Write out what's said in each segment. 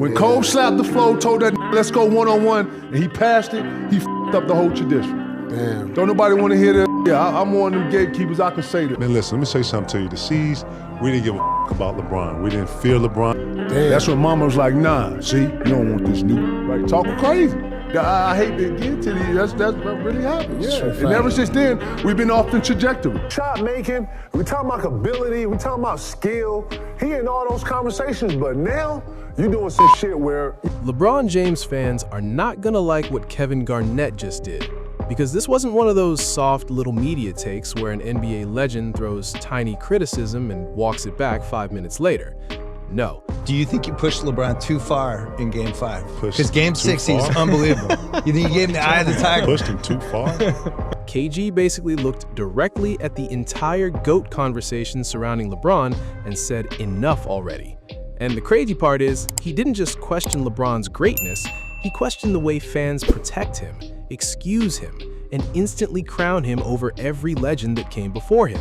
When Cole slapped the floor, told that let's go one-on-one, and he passed it, he f***ed up the whole tradition. Damn. Don't nobody want to hear that. Yeah, I'm one of them gatekeepers, I can say that. Man, listen, let me say something to you. The C's, we didn't give a about LeBron. We didn't fear LeBron. Damn. That's when Mama was like, nah, see, you don't want this new, right? Talking crazy. I hate to get to these, that's what really happened, yeah. And ever since then, we've been off the trajectory. Shot making, we talking about ability, we talking about skill. He in all those conversations, but now, you doing some shit where... LeBron James fans are not gonna like what Kevin Garnett just did, because this wasn't one of those soft little media takes where an NBA legend throws tiny criticism and walks it back 5 minutes later. No. Do you think you pushed LeBron too far in Game 5? Because Game 6, far? he was unbelievable. You think you gave him the eye of the tiger? Pushed him too far? KG basically looked directly at the entire GOAT conversation surrounding LeBron and said enough already. And the crazy part is, he didn't just question LeBron's greatness, he questioned the way fans protect him, excuse him, and instantly crown him over every legend that came before him.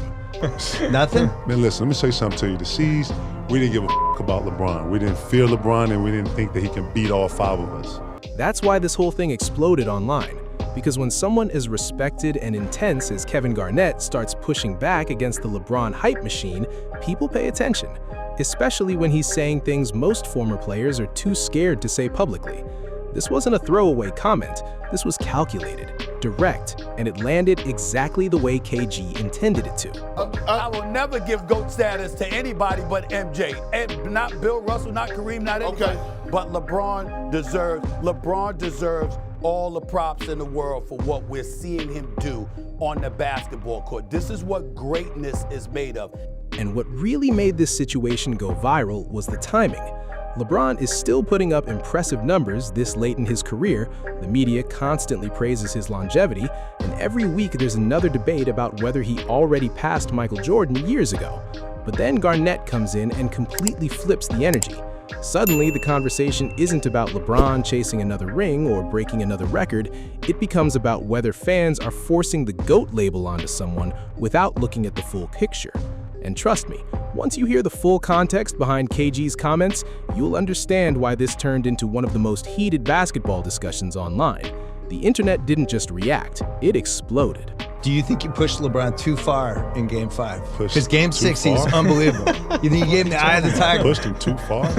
Nothing? Man, listen, let me say something to you. The C's, we didn't give a about LeBron. We didn't fear LeBron, and we didn't think that he can beat all 5 of us. That's why this whole thing exploded online. Because when someone as respected and intense as Kevin Garnett starts pushing back against the LeBron hype machine, people pay attention, especially when he's saying things most former players are too scared to say publicly. This wasn't a throwaway comment, this was calculated, direct, and it landed exactly the way KG intended it to. I will never give GOAT status to anybody but MJ. And not Bill Russell, not Kareem, not anybody. Okay. But LeBron deserves all the props in the world for what we're seeing him do on the basketball court. This is what greatness is made of. And what really made this situation go viral was the timing. LeBron is still putting up impressive numbers this late in his career, the media constantly praises his longevity, and every week there's another debate about whether he already passed Michael Jordan years ago. But then Garnett comes in and completely flips the energy. Suddenly, the conversation isn't about LeBron chasing another ring or breaking another record, it becomes about whether fans are forcing the GOAT label onto someone without looking at the full picture. And trust me, once you hear the full context behind KG's comments, you'll understand why this turned into one of the most heated basketball discussions online. The internet didn't just react, it exploded. Do you think you pushed LeBron too far in Game 5? Because Game 6, far? he was unbelievable. You think you gave him the eye of the tiger? Pushed him too far?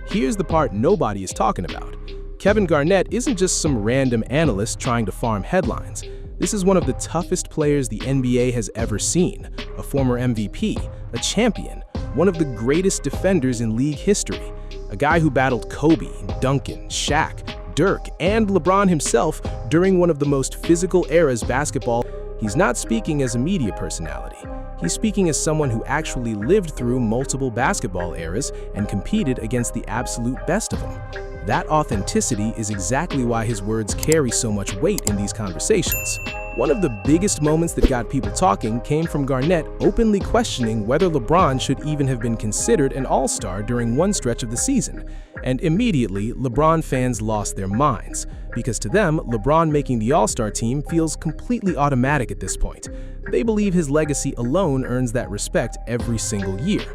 Here's the part nobody is talking about. Kevin Garnett isn't just some random analyst trying to farm headlines. This is one of the toughest players the NBA has ever seen, a former MVP, a champion, one of the greatest defenders in league history, a guy who battled Kobe, Duncan, Shaq, Dirk, and LeBron himself during one of the most physical eras basketball. He's not speaking as a media personality. He's speaking as someone who actually lived through multiple basketball eras and competed against the absolute best of them. That authenticity is exactly why his words carry so much weight in these conversations. One of the biggest moments that got people talking came from Garnett openly questioning whether LeBron should even have been considered an all-star during one stretch of the season. And immediately, LeBron fans lost their minds, because to them, LeBron making the all-star team feels completely automatic at this point. They believe his legacy alone earns that respect every single year.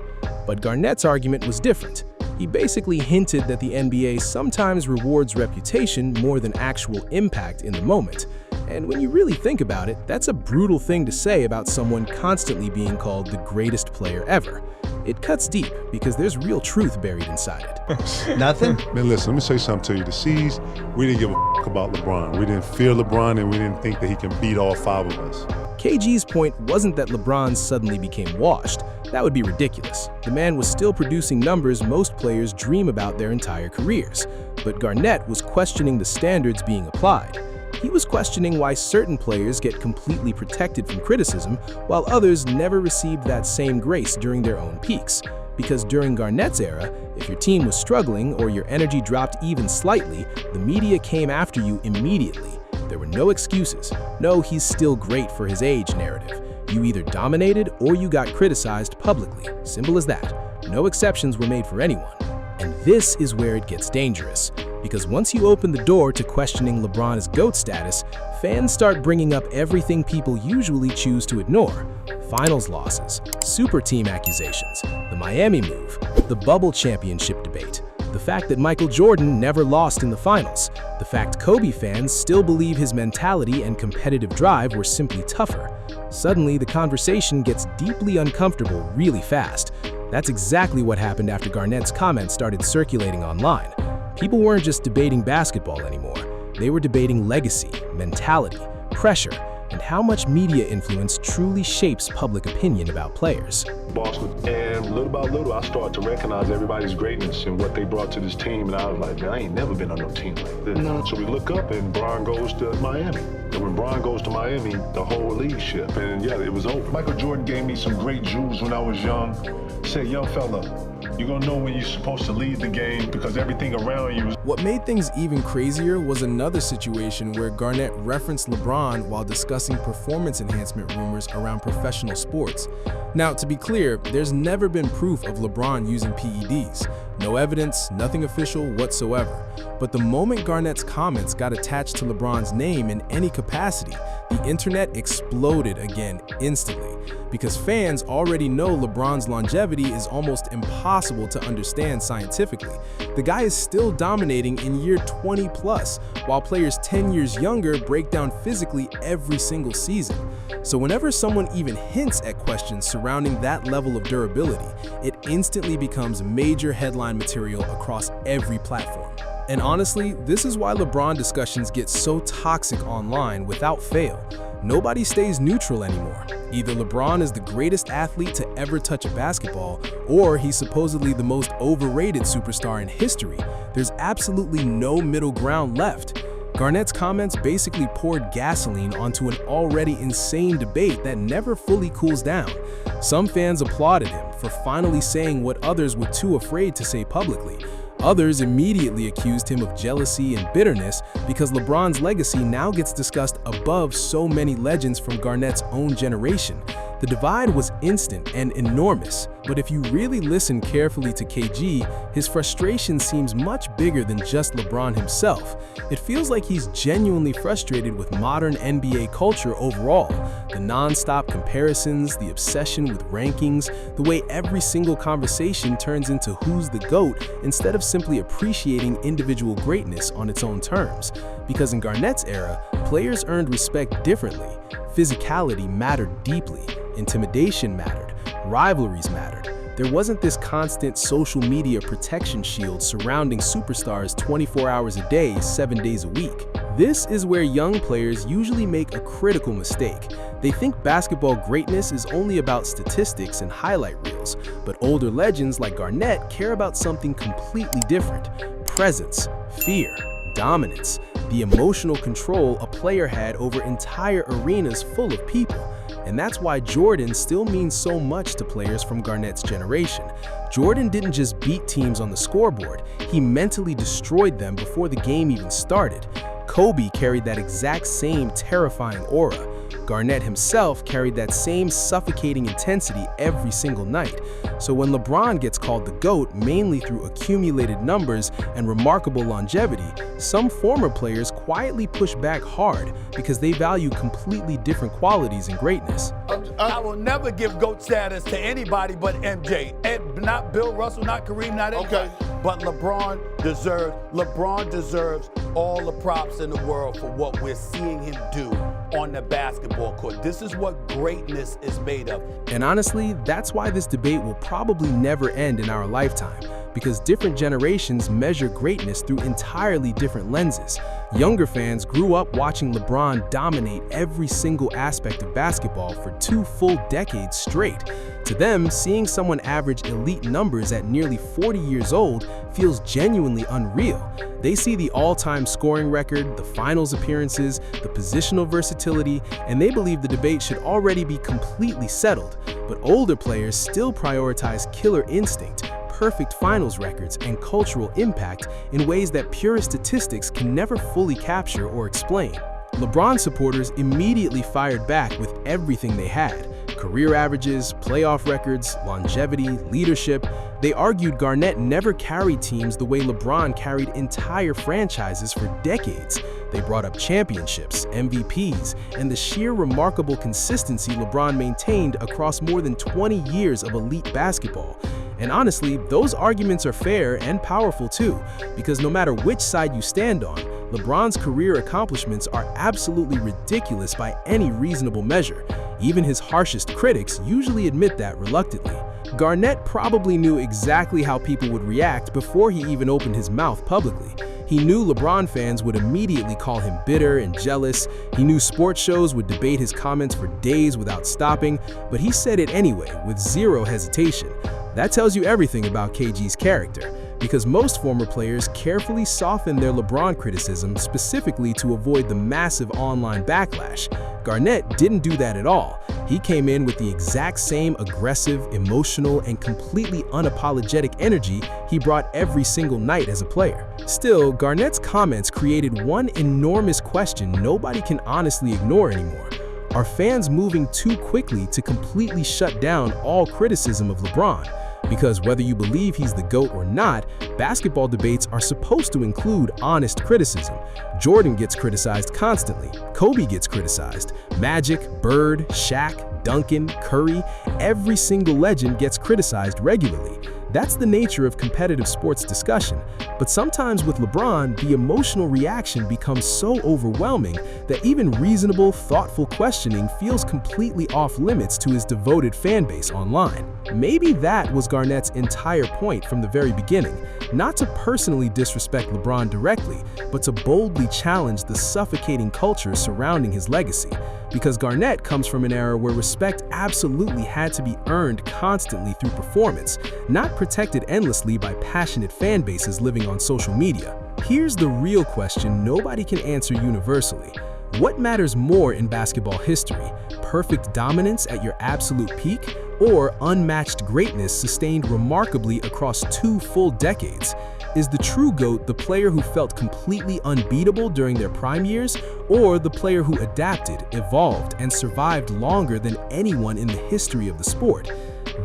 But Garnett's argument was different. He basically hinted that the NBA sometimes rewards reputation more than actual impact in the moment. And when you really think about it, that's a brutal thing to say about someone constantly being called the greatest player ever. It cuts deep because there's real truth buried inside it. Nothing? Man, listen, let me say something to you. The C's, we didn't give a about LeBron. We didn't fear LeBron, and we didn't think that he can beat all 5 of us. KG's point wasn't that LeBron suddenly became washed. That would be ridiculous. The man was still producing numbers most players dream about their entire careers. But Garnett was questioning the standards being applied. He was questioning why certain players get completely protected from criticism, while others never received that same grace during their own peaks. Because during Garnett's era, if your team was struggling or your energy dropped even slightly, the media came after you immediately. There were no excuses. No, he's still great for his age narrative. You either dominated or you got criticized publicly. Simple as that. No exceptions were made for anyone. And this is where it gets dangerous. Because once you open the door to questioning LeBron's GOAT status, fans start bringing up everything people usually choose to ignore. Finals losses, super team accusations, the Miami move, the bubble championship debate, the fact that Michael Jordan never lost in the finals, the fact Kobe fans still believe his mentality and competitive drive were simply tougher. Suddenly, the conversation gets deeply uncomfortable really fast. That's exactly what happened after Garnett's comments started circulating online. People weren't just debating basketball anymore. They were debating legacy, mentality, pressure, and how much media influence truly shapes public opinion about players. Boston, and little by little, I started to recognize everybody's greatness and what they brought to this team, and I was like, man, I ain't never been on no team like this. So we look up, and Bron goes to Miami. And when Bron goes to Miami, the whole league shift, and yeah, it was over. Michael Jordan gave me some great jewels when I was young. Said, young fella, you're gonna know when you're supposed to lead the game because everything around you is... What made things even crazier was another situation where Garnett referenced LeBron while discussing performance enhancement rumors around professional sports. Now, to be clear, there's never been proof of LeBron using PEDs. No evidence, nothing official whatsoever. But the moment Garnett's comments got attached to LeBron's name in any capacity, the internet exploded again instantly. Because fans already know LeBron's longevity is almost impossible to understand scientifically. The guy is still dominating in year 20 plus, while players 10 years younger break down physically every single season. So whenever someone even hints at questions surrounding that level of durability, it instantly becomes major headline material across every platform. And honestly, this is why LeBron discussions get so toxic online without fail. Nobody stays neutral anymore. Either LeBron is the greatest athlete to ever touch a basketball, or he's supposedly the most overrated superstar in history. There's absolutely no middle ground left. Garnett's comments basically poured gasoline onto an already insane debate that never fully cools down. Some fans applauded him for finally saying what others were too afraid to say publicly. Others immediately accused him of jealousy and bitterness because LeBron's legacy now gets discussed above so many legends from Garnett's own generation. The divide was instant and enormous, but if you really listen carefully to KG, his frustration seems much bigger than just LeBron himself. It feels like he's genuinely frustrated with modern NBA culture overall. The non-stop comparisons, the obsession with rankings, the way every single conversation turns into who's the GOAT instead of simply appreciating individual greatness on its own terms. Because in Garnett's era, players earned respect differently. Physicality mattered deeply. Intimidation mattered. Rivalries mattered. There wasn't this constant social media protection shield surrounding superstars 24 hours a day, 7 days a week. This is where young players usually make a critical mistake. They think basketball greatness is only about statistics and highlight reels, but older legends like Garnett care about something completely different: presence, fear, dominance, the emotional control a player had over entire arenas full of people. And that's why Jordan still means so much to players from Garnett's generation. Jordan didn't just beat teams on the scoreboard, he mentally destroyed them before the game even started. Kobe carried that exact same terrifying aura. Garnett himself carried that same suffocating intensity every single night. So when LeBron gets called the GOAT mainly through accumulated numbers and remarkable longevity, some former players quietly push back hard because they value completely different qualities and greatness. I will never give GOAT status to anybody but MJ. And not Bill Russell, not Kareem, not anybody. Okay. But LeBron deserves all the props in the world for what we're seeing him do on the basketball court. This is what greatness is made of. And honestly, that's why this debate will probably never end in our lifetime, because different generations measure greatness through entirely different lenses. Younger fans grew up watching LeBron dominate every single aspect of basketball for 2 full decades straight. To them, seeing someone average elite numbers at nearly 40 years old feels genuinely unreal. They see the all-time scoring record, the finals appearances, the positional versatility, and they believe the debate should already be completely settled. But older players still prioritize killer instinct, perfect finals records, and cultural impact in ways that pure statistics can never fully capture or explain. LeBron supporters immediately fired back with everything they had: career averages, playoff records, longevity, leadership. They argued Garnett never carried teams the way LeBron carried entire franchises for decades. They brought up championships, MVPs, and the sheer remarkable consistency LeBron maintained across more than 20 years of elite basketball. And honestly, those arguments are fair and powerful too, because no matter which side you stand on, LeBron's career accomplishments are absolutely ridiculous by any reasonable measure. Even his harshest critics usually admit that reluctantly. Garnett probably knew exactly how people would react before he even opened his mouth publicly. He knew LeBron fans would immediately call him bitter and jealous. He knew sports shows would debate his comments for days without stopping, but he said it anyway, with zero hesitation. That tells you everything about KG's character, because most former players carefully soften their LeBron criticism specifically to avoid the massive online backlash. Garnett didn't do that at all. He came in with the exact same aggressive, emotional, and completely unapologetic energy he brought every single night as a player. Still, Garnett's comments created one enormous question nobody can honestly ignore anymore. Are fans moving too quickly to completely shut down all criticism of LeBron? Because whether you believe he's the GOAT or not, basketball debates are supposed to include honest criticism. Jordan gets criticized constantly, Kobe gets criticized, Magic, Bird, Shaq, Duncan, Curry, every single legend gets criticized regularly. That's the nature of competitive sports discussion. But sometimes with LeBron, the emotional reaction becomes so overwhelming that even reasonable, thoughtful questioning feels completely off limits to his devoted fan base online. Maybe that was Garnett's entire point from the very beginning, not to personally disrespect LeBron directly, but to boldly challenge the suffocating culture surrounding his legacy. Because Garnett comes from an era where respect absolutely had to be earned constantly through performance, not protected endlessly by passionate fan bases living on social media. Here's the real question nobody can answer universally. What matters more in basketball history? Perfect dominance at your absolute peak, or unmatched greatness sustained remarkably across 2 full decades? Is the true GOAT the player who felt completely unbeatable during their prime years, or the player who adapted, evolved, and survived longer than anyone in the history of the sport?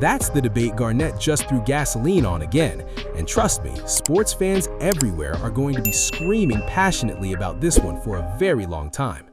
That's the debate Garnett just threw gasoline on again. And trust me, sports fans everywhere are going to be screaming passionately about this one for a very long time.